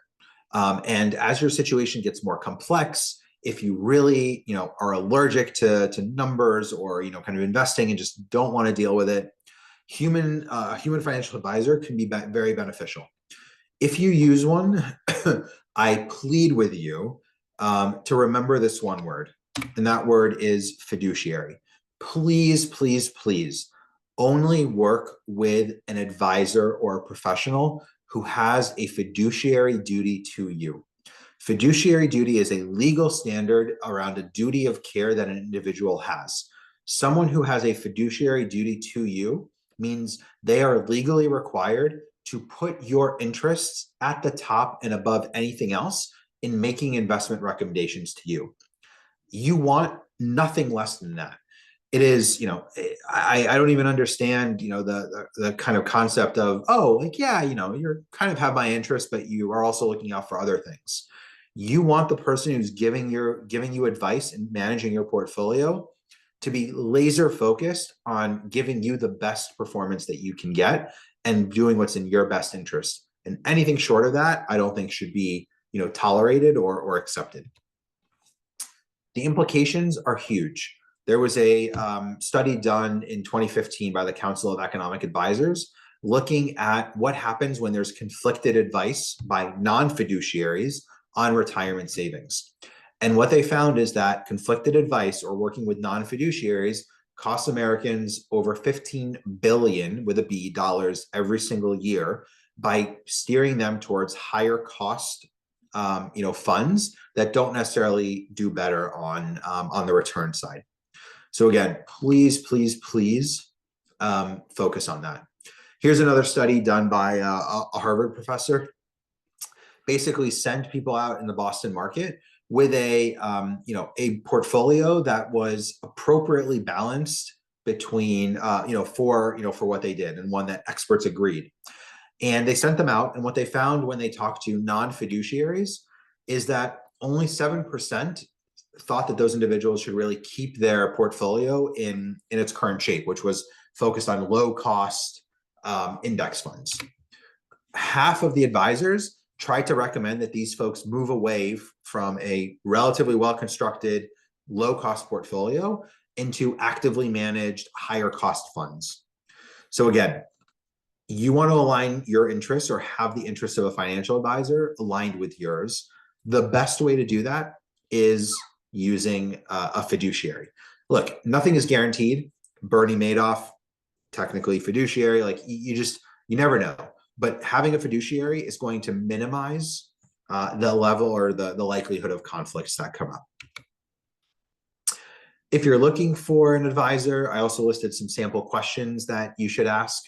and as your situation gets more complex, if you really, are allergic to numbers or, kind of investing and just don't want to deal with it, human financial advisor can be very beneficial. If you use one, I plead with you to remember this one word, and that word is fiduciary. Please, please, please only work with an advisor or a professional who has a fiduciary duty to you. Fiduciary duty is a legal standard around a duty of care that an individual has. Someone who has a fiduciary duty to you means they are legally required to put your interests at the top and above anything else in making investment recommendations to you. You want nothing less than that. It is, I don't even understand, the kind of concept of, you're kind of have my interest, but you are also looking out for other things. You want the person who's giving you advice and managing your portfolio to be laser focused on giving you the best performance that you can get and doing what's in your best interest. And anything short of that, I don't think should be, tolerated or accepted. The implications are huge. There was a study done in 2015 by the Council of Economic Advisors looking at what happens when there's conflicted advice by non-fiduciaries on retirement savings. And what they found is that conflicted advice or working with non-fiduciaries costs Americans over $15 billion with a B dollars every single year by steering them towards higher cost funds that don't necessarily do better on the return side. So again, please, please, please focus on that. Here's another study done by a Harvard professor. Basically sent people out in the Boston market with a portfolio that was appropriately balanced between for what they did, and one that experts agreed. And they sent them out, and what they found when they talked to non-fiduciaries is that only 7% thought that those individuals should really keep their portfolio in its current shape, which was focused on low cost index funds. Half of the advisors tried to recommend that these folks move away from a relatively well-constructed, low-cost portfolio into actively managed, higher-cost funds. So again, you want to align your interests or have the interests of a financial advisor aligned with yours. The best way to do that is using a fiduciary. Look, nothing is guaranteed. Bernie Madoff, technically fiduciary, like you never know. But having a fiduciary is going to minimize the level or the likelihood of conflicts that come up. If you're looking for an advisor, I also listed some sample questions that you should ask.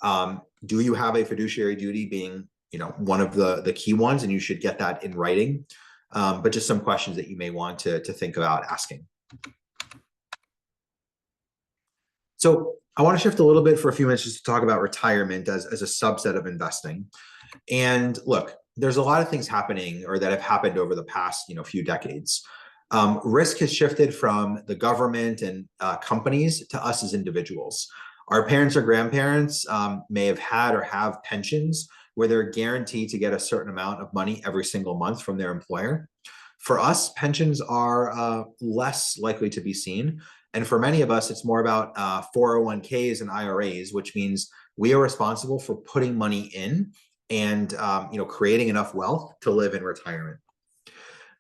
Do you have a fiduciary duty being, one of the key ones, and you should get that in writing. But just some questions that you may want to think about asking. So I want to shift a little bit for a few minutes just to talk about retirement as a subset of investing. And look, there's a lot of things happening or that have happened over the past, few decades. Risk has shifted from the government and companies to us as individuals. Our parents or grandparents may have had or have pensions where they're guaranteed to get a certain amount of money every single month from their employer. For us, pensions are less likely to be seen. And for many of us, it's more about 401ks and IRAs, which means we are responsible for putting money in and creating enough wealth to live in retirement.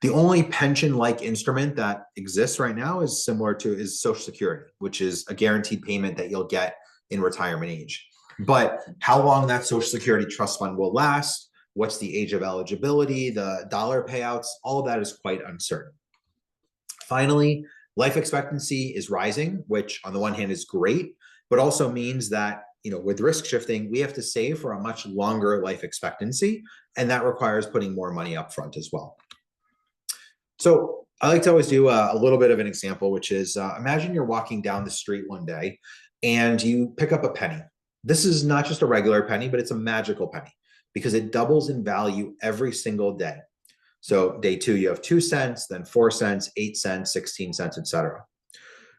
The only pension-like instrument that exists right now is Social Security, which is a guaranteed payment that you'll get in retirement age. But how long that Social Security trust fund will last, what's the age of eligibility, the dollar payouts, all of that is quite uncertain. Finally, life expectancy is rising, which on the one hand is great, but also means that with risk shifting, we have to save for a much longer life expectancy, and that requires putting more money up front as well. So I like to always do a little bit of an example, which is imagine you're walking down the street one day and you pick up a penny. This is not just a regular penny, but it's a magical penny because it doubles in value every single day. So day 2, you have 2 cents, then 4 cents, 8 cents, 16 cents, etc.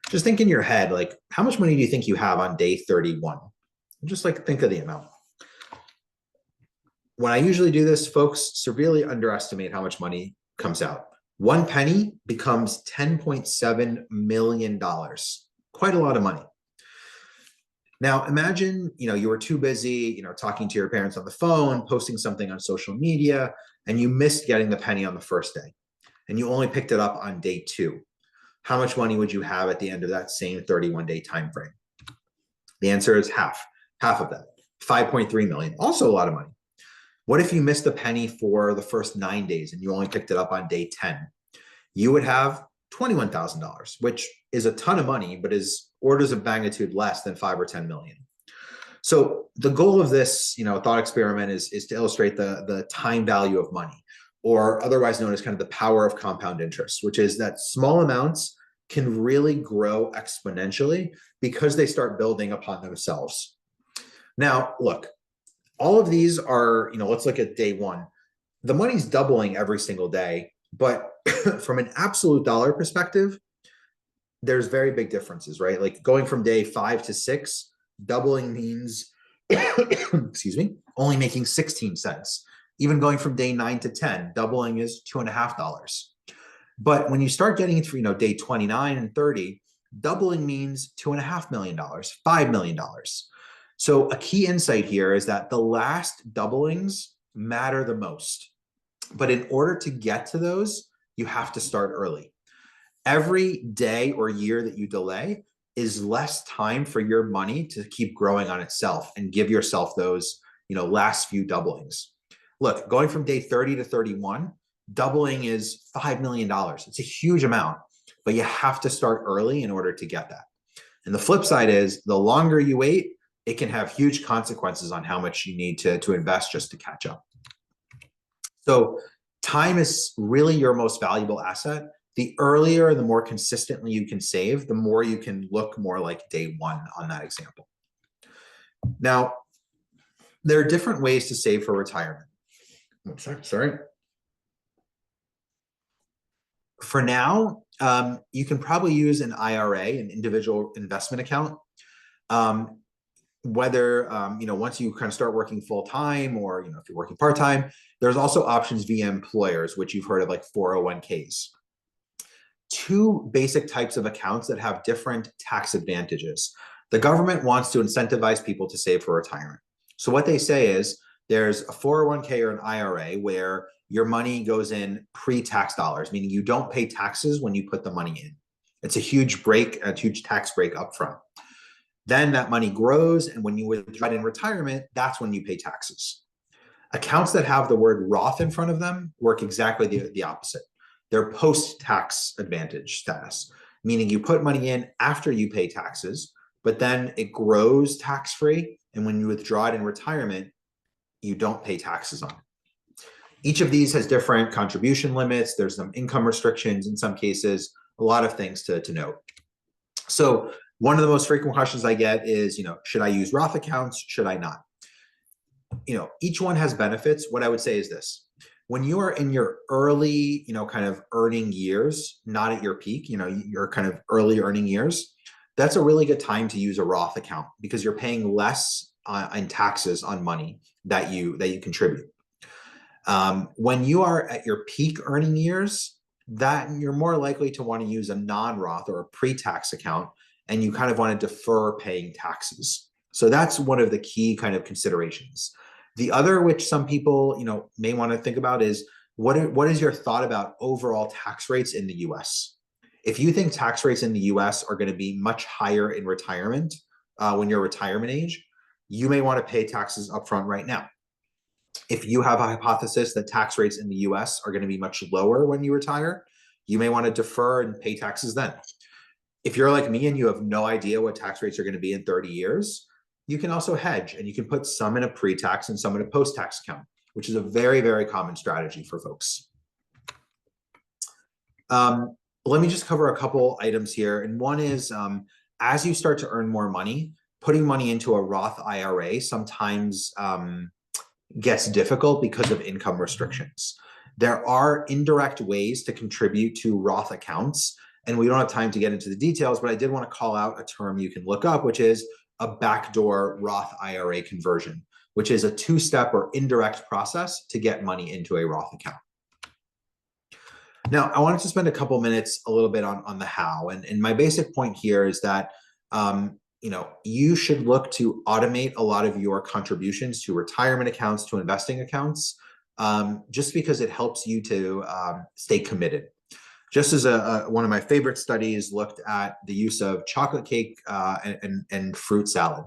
Just think in your head, like how much money do you think you have on day 31? Just think of the amount. When I usually do this, folks severely underestimate how much money comes out. 1 penny becomes $10.7 million. Quite a lot of money. Now, imagine, you were too busy, talking to your parents on the phone, posting something on social media, and you missed getting the penny on the first day, and you only picked it up on day 2. How much money would you have at the end of that same 31-day time frame? The answer is half of that, 5.3 million. Also a lot of money. What if you missed the penny for the first 9 days and you only picked it up on day 10? You would have $21,000, which is a ton of money, but is orders of magnitude less than 5 or 10 million. So the goal of this, thought experiment is to illustrate the time value of money, or otherwise known as kind of the power of compound interest, which is that small amounts can really grow exponentially because they start building upon themselves. Now, look, all of these are, let's look at day 1. The money's doubling every single day, but from an absolute dollar perspective, there's very big differences, right? Like going from day 5 to 6, doubling means, excuse me, only making 16 cents. Even going from day 9 to 10, doubling is $2.50. But when you start getting into, day 29 and 30, doubling means $2.5 million, $5 million. So a key insight here is that the last doublings matter the most. But in order to get to those, you have to start early. Every day or year that you delay is less time for your money to keep growing on itself and give yourself those, last few doublings. Look, going from day 30 to 31, doubling is $5 million. It's a huge amount, but you have to start early in order to get that. And the flip side is the longer you wait, it can have huge consequences on how much you need to invest just to catch up. So time is really your most valuable asset. The earlier and the more consistently you can save, the more you can look more like day 1 on that example. Now, there are different ways to save for retirement. Sorry. For now, you can probably use an IRA, an individual investment account. Whether, once you kind of start working full time or, if you're working part time, there's also options via employers, which you've heard of, like 401ks. 2 basic types of accounts that have different tax advantages. The government wants to incentivize people to save for retirement. So what they say is there's a 401k or an IRA where your money goes in pre-tax dollars, meaning you don't pay taxes when you put the money in. It's a huge tax break upfront. Then that money grows, and when you withdraw it in retirement, that's when you pay taxes. Accounts that have the word Roth in front of them work exactly the opposite. They're post-tax advantage status, meaning you put money in after you pay taxes, but then it grows tax-free, and when you withdraw it in retirement, you don't pay taxes on it. Each of these has different contribution limits. There's some income restrictions in some cases, a lot of things to note. So one of the most frequent questions I get is, should I use Roth accounts? Should I not? Each one has benefits. What I would say is this: when you are in your early, kind of earning years, not at your peak, your kind of early earning years, that's a really good time to use a Roth account because you're paying less in taxes on money that you contribute. When you are at your peak earning years, that you're more likely to want to use a non-Roth or a pre-tax account, and you kind of want to defer paying taxes. So that's one of the key kind of considerations. The other, which some people, may want to think about, is what is your thought about overall tax rates in the US? If you think tax rates in the US are going to be much higher in retirement, when you're retirement age, you may want to pay taxes upfront right now. If you have a hypothesis that tax rates in the US are going to be much lower when you retire, you may want to defer and pay taxes then. If you're like me and you have no idea what tax rates are going to be in 30 years, you can also hedge, and you can put some in a pre-tax and some in a post-tax account, which is a very, very common strategy for folks. Let me just cover a couple items here. And one is, as you start to earn more money, putting money into a Roth IRA sometimes gets difficult because of income restrictions. There are indirect ways to contribute to Roth accounts, and we don't have time to get into the details, but I did want to call out a term you can look up, which is a backdoor Roth IRA conversion, which is a two-step or indirect process to get money into a Roth account. Now, I wanted to spend a couple minutes a little bit on the how. And my basic point here is that you should look to automate a lot of your contributions to retirement accounts, to investing accounts, just because it helps you to stay committed. Just as one of my favorite studies looked at the use of chocolate cake and fruit salad.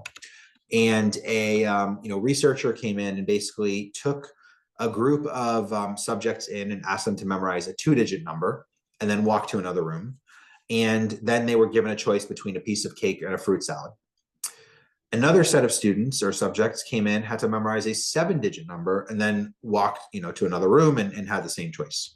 And a researcher came in and basically took a group of subjects in and asked them to memorize a 2-digit number and then walk to another room. And then they were given a choice between a piece of cake and a fruit salad. Another set of students or subjects came in, had to memorize a 7-digit number, and then walked to another room and had the same choice.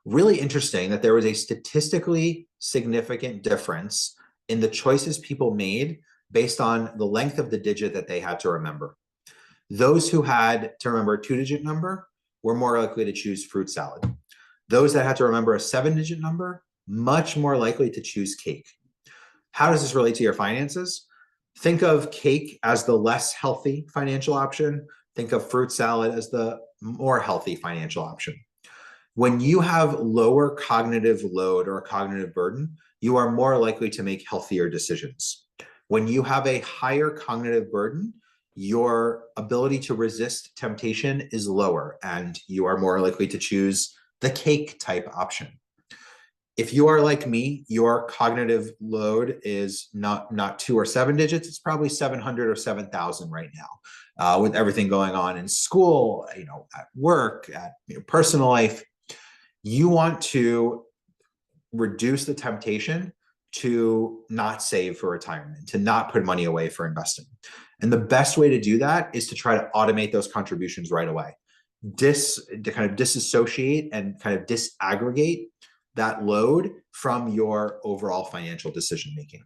Really interesting that there was a statistically significant difference in the choices people made based on the length of the digit that they had to remember. Those who had to remember a 2-digit number were more likely to choose fruit salad. Those that had to remember a 7-digit number, much more likely to choose cake. How does this relate to your finances? Think of cake as the less healthy financial option. Think of fruit salad as the more healthy financial option. When you have lower cognitive load or cognitive burden, you are more likely to make healthier decisions. When you have a higher cognitive burden, your ability to resist temptation is lower, and you are more likely to choose the cake type option. If you are like me, your cognitive load is not 2 or 7 digits, it's probably 700 or 7,000 right now, with everything going on in school, at work, at personal life. You want to reduce the temptation to not save for retirement, to not put money away for investing. And the best way to do that is to try to automate those contributions right away. To kind of disassociate and kind of disaggregate that load from your overall financial decision making.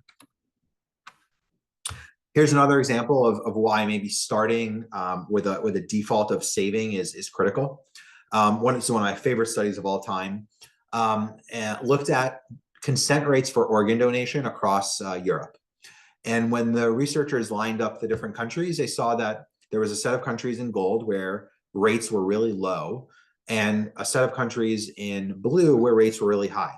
Here's another example of why maybe starting with a default of saving is critical. It's one of my favorite studies of all time, and looked at consent rates for organ donation across Europe. And when the researchers lined up the different countries, they saw that there was a set of countries in gold where rates were really low, and a set of countries in blue where rates were really high.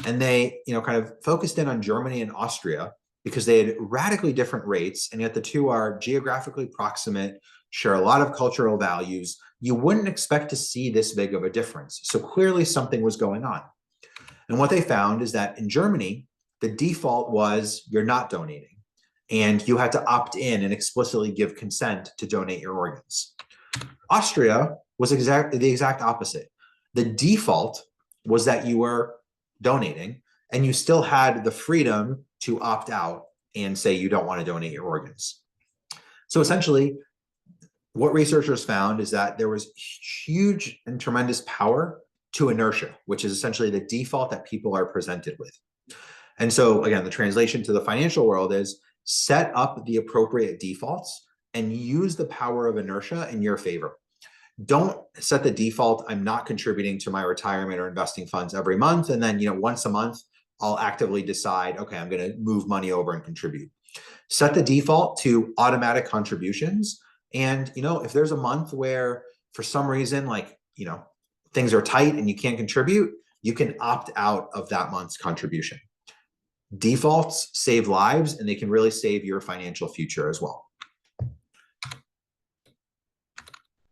And they, kind of focused in on Germany and Austria because they had radically different rates, and yet the two are geographically proximate, share a lot of cultural values. You wouldn't expect to see this big of a difference. So clearly something was going on. And what they found is that in Germany, the default was you're not donating, and you had to opt in and explicitly give consent to donate your organs. Austria was the exact opposite. The default was that you were donating, and you still had the freedom to opt out and say you don't want to donate your organs. So essentially, what researchers found is that there was huge and tremendous power to inertia, which is essentially the default that people are presented with. And so again, the translation to the financial world is set up the appropriate defaults and use the power of inertia in your favor. Don't set the default, I'm not contributing to my retirement or investing funds every month, and then once a month, I'll actively decide, okay, I'm going to move money over and contribute. Set the default to automatic contributions. And, if there's a month where for some reason, things are tight and you can't contribute, you can opt out of that month's contribution. Defaults save lives, and they can really save your financial future as well.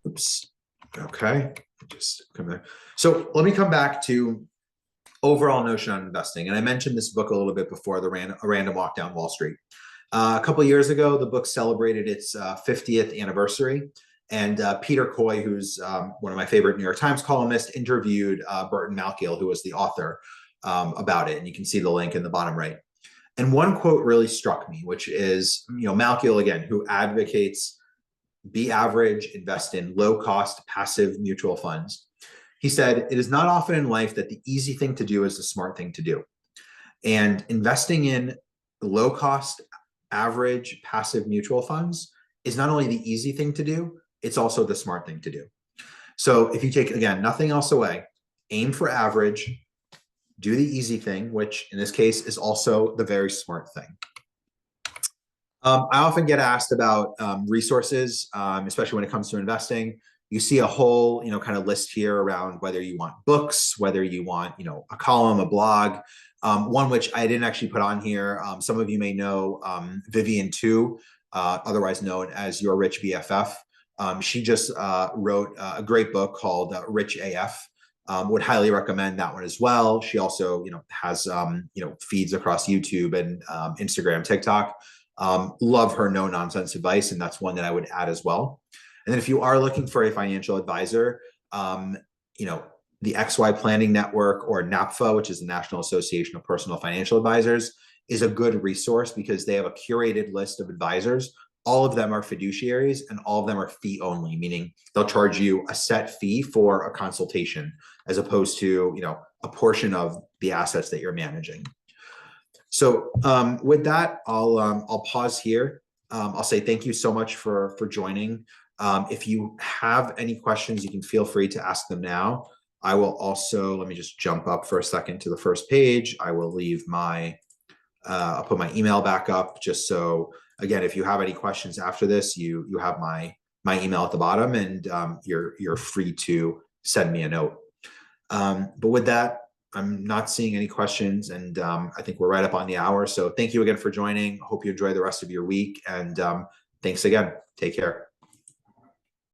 Oops. Okay. Just come there. So let me come back to overall notion on investing. And I mentioned this book a little bit before, A Random Walk Down Wall Street. A couple of years ago, the book celebrated its 50th anniversary. And Peter Coy, who's one of my favorite New York Times columnists, interviewed Burton Malkiel, who was the author, about it. And you can see the link in the bottom right. And one quote really struck me, which is, Malkiel, again, who advocates be average, invest in low-cost passive mutual funds. He said, it is not often in life that the easy thing to do is the smart thing to do. And investing in low-cost, average, passive mutual funds is not only the easy thing to do, it's also the smart thing to do. So if you take, again, nothing else away, aim for average, do the easy thing, which in this case is also the very smart thing. I often get asked about resources, especially when it comes to investing. You see a whole, kind of list here around whether you want books, whether you want, a column, a blog. One which I didn't actually put on here. Some of you may know Vivian Tu, otherwise known as Your Rich BFF. She just wrote a great book called Rich AF. Would highly recommend that one as well. She also, has, feeds across YouTube and Instagram, TikTok. Love her no nonsense advice, and that's one that I would add as well. And then if you are looking for a financial advisor, the XY Planning Network, or NAPFA, which is the National Association of Personal Financial Advisors, is a good resource because they have a curated list of advisors. All of them are fiduciaries, and all of them are fee only, meaning they'll charge you a set fee for a consultation as opposed to, a portion of the assets that you're managing. So with that, I'll pause here. I'll say thank you so much for joining. If you have any questions, you can feel free to ask them now. I will also, let me just jump up for a second to the first page. I will leave I'll put my email back up just so, again, if you have any questions after this, you have my email at the bottom, and you're free to send me a note. But with that, I'm not seeing any questions, and I think we're right up on the hour. So thank you again for joining. Hope you enjoy the rest of your week, and thanks again. Take care.